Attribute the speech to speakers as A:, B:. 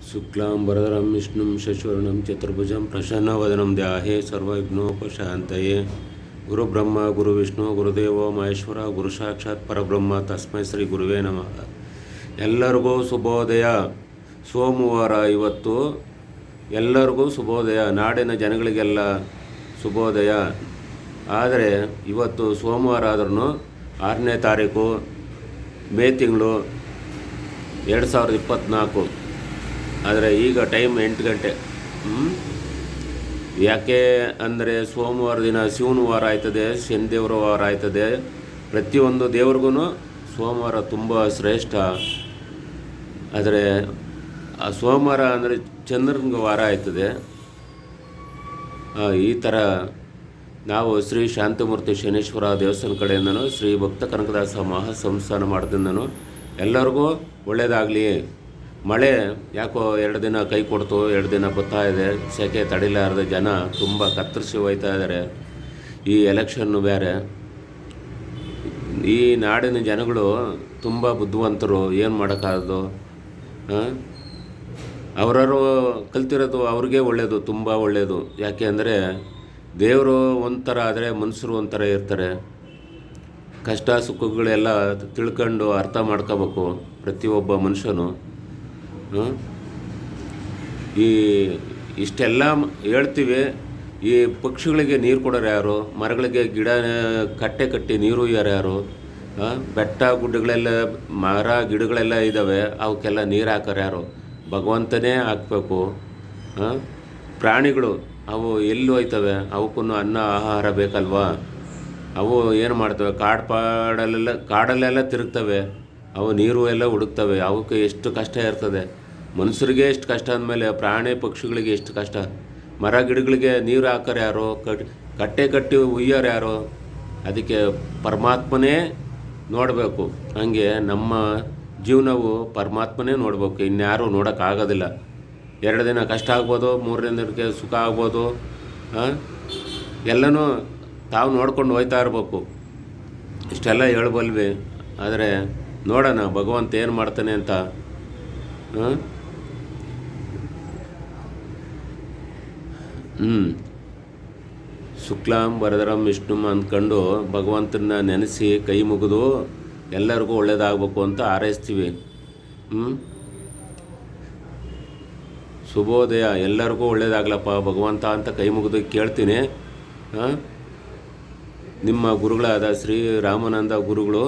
A: ಶುಕ್ಲಾಂಬರಧರಂ ವಿಷ್ಣುಂ ಶಶಿವರ್ಣಂ ಚತುರ್ಭುಜಂ ಪ್ರಸನ್ನವದನಂ ಧ್ಯಾಯೇ ಸರ್ವವಿಘ್ನೋಪಶಾಂತಯೇ. ಗುರುಬ್ರಹ್ಮ ಗುರುವಿಷ್ಣು ಗುರುದೇವೋ ಮಹೇಶ್ವರ ಗುರು ಸಾಕ್ಷಾತ್ ಪರಬ್ರಹ್ಮ ತಸ್ಮೈ ಶ್ರೀ ಗುರುವೇ ನಮಃ. ಎಲ್ಲರಿಗೂ ಶುಭೋದಯ. ಸೋಮವಾರ ಇವತ್ತು. ಎಲ್ಲರಿಗೂ ಶುಭೋದಯ. ನಾಡಿನ ಜನಗಳಿಗೆಲ್ಲ ಶುಭೋದಯ. ಆದರೆ ಇವತ್ತು ಸೋಮವಾರ ಆದ್ರೂ 6ನೇ ತಾರೀಕು ಮೇ ತಿಂಗಳು 2024. ಆದರೆ ಈಗ ಟೈಮ್ 8 ಗಂಟೆ. ಯಾಕೆ ಅಂದರೆ ಸೋಮವಾರ ದಿನ ಶಿವನ ವಾರ ಆಯ್ತದೆ, ಶನಿ ದೇವರ ವಾರ ಆಯ್ತದೆ. ಪ್ರತಿಯೊಂದು ದೇವ್ರಿಗೂ ಸೋಮವಾರ ತುಂಬ ಶ್ರೇಷ್ಠ. ಆದರೆ ಆ ಸೋಮವಾರ ಅಂದರೆ ಚಂದ್ರನಿಗೆ ವಾರ ಆಯ್ತದೆ. ಈ ಥರ ನಾವು ಶ್ರೀ ಶಾಂತಮೂರ್ತಿ ಶನೇಶ್ವರ ದೇವಸ್ಥಾನ ಕಡೆಯಿಂದನೂ ಶ್ರೀ ಭಕ್ತ ಕನಕದಾಸ ಮಹಾಸಂಸ್ಥಾನ ಮಾಡೋದ್ರಿಂದನೂ ಎಲ್ಲರಿಗೂ ಒಳ್ಳೆಯದಾಗಲಿ. ಮಳೆ ಯಾಕೋ 2 ದಿನ ಕೈ ಕೊಡ್ತು, 2 ದಿನ ಬರ್ತಾ ಇದೆ. ಸೆಕೆ ತಡಿಲಾರದ ಜನ ತುಂಬ ಕತ್ತರಿಸಿ ಹೋಯ್ತಾ ಇದ್ದಾರೆ. ಈ ಎಲೆಕ್ಷನ್ನು ಬೇರೆ. ಈ ನಾಡಿನ ಜನಗಳು ತುಂಬ ಬುದ್ಧಿವಂತರು. ಏನು ಮಾಡೋಕ್ಕಾಗೋದು? ಅವರವರು ಕಲ್ತಿರೋದು ಅವ್ರಿಗೆ ಒಳ್ಳೆಯದು, ತುಂಬ ಒಳ್ಳೆಯದು. ಯಾಕೆ ಅಂದರೆ ದೇವರು ಒಂಥರ ಆದರೆ ಮನುಷ್ಯರು ಒಂಥರ ಇರ್ತಾರೆ. ಕಷ್ಟ ಸುಖಗಳೆಲ್ಲ ತಿಳ್ಕೊಂಡು ಅರ್ಥ ಮಾಡ್ಕೋಬೇಕು ಪ್ರತಿಯೊಬ್ಬ ಮನುಷ್ಯನು. ಇಷ್ಟೆಲ್ಲ ಹೇಳ್ತೀವಿ. ಈ ಪಕ್ಷಿಗಳಿಗೆ ನೀರು ಕೊಡೋರು ಯಾರು? ಮರಗಳಿಗೆ ಗಿಡ ಕಟ್ಟೆ ಕಟ್ಟಿ ನೀರು ಯಾರು? ಬೆಟ್ಟ ಗುಡ್ಡಗಳೆಲ್ಲ ಮರ ಗಿಡಗಳೆಲ್ಲ ಇದ್ದಾವೆ, ಅವಕ್ಕೆಲ್ಲ ನೀರು ಹಾಕೋರು ಯಾರು? ಭಗವಂತನೇ ಹಾಕಬೇಕು. ಪ್ರಾಣಿಗಳು ಅವು ಎಲ್ಲಿ ಹೋಯ್ತವೆ? ಅವಕ್ಕೂ ಅನ್ನ ಆಹಾರ ಬೇಕಲ್ವಾ? ಅವು ಏನು ಮಾಡ್ತವೆ? ಕಾಡಲ್ಲೆಲ್ಲ ತಿರುಗ್ತವೆ. ಅವು ನೀರು ಎಲ್ಲ ಹುಡುಕ್ತವೆ. ಅವಕ್ಕೆ ಎಷ್ಟು ಕಷ್ಟ ಇರ್ತದೆ. ಮನುಷ್ಯರಿಗೆ ಎಷ್ಟು ಕಷ್ಟ ಅಂದಮೇಲೆ ಪ್ರಾಣಿ ಪಕ್ಷಿಗಳಿಗೆ ಎಷ್ಟು ಕಷ್ಟ. ಮರ ಗಿಡಗಳಿಗೆ ನೀರು ಹಾಕೋರು ಯಾರು? ಕಟ್ಟೆ ಕಟ್ಟಿ ಉಯ್ಯೋರು ಯಾರು? ಅದಕ್ಕೆ ಪರಮಾತ್ಮನೇ ನೋಡಬೇಕು. ಹಂಗೆ ನಮ್ಮ ಜೀವನವು ಪರಮಾತ್ಮನೇ ನೋಡಬೇಕು, ಇನ್ಯಾರೂ ನೋಡೋಕ್ಕಾಗೋದಿಲ್ಲ. 2 ದಿನ ಕಷ್ಟ ಆಗ್ಬೋದು, 3ನೇ ದಿನಕ್ಕೆ ಸುಖ ಆಗ್ಬೋದು. ಎಲ್ಲನೂ ತಾವು ನೋಡ್ಕೊಂಡು ಹೋಯ್ತಾ ಇರಬೇಕು. ಇಷ್ಟೆಲ್ಲ ಹೇಳ್ಬಲ್ವಿ. ಆದರೆ ನೋಡೋಣ ಭಗವಂತ ಏನು ಮಾಡ್ತಾನೆ ಅಂತ. ಶುಕ್ಲಾಂ ವರದರಂ ವಿಷ್ಣುಂ ಅಂದ್ಕೊಂಡು ಭಗವಂತನ ನೆನೆಸಿ ಕೈ ಮುಗಿದು ಎಲ್ಲರಿಗೂ ಒಳ್ಳೇದಾಗಬೇಕು ಅಂತ ಹಾರೈಸ್ತೀವಿ. ಶುಭೋದಯ. ಎಲ್ಲರಿಗೂ ಒಳ್ಳೇದಾಗಲಪ್ಪ ಭಗವಂತ ಅಂತ ಕೈ ಮುಗಿದು ಕೇಳ್ತೀನಿ. ನಿಮ್ಮ ಗುರುಗಳಾದ ಶ್ರೀ ರಾಮಾನಂದ ಗುರುಗಳು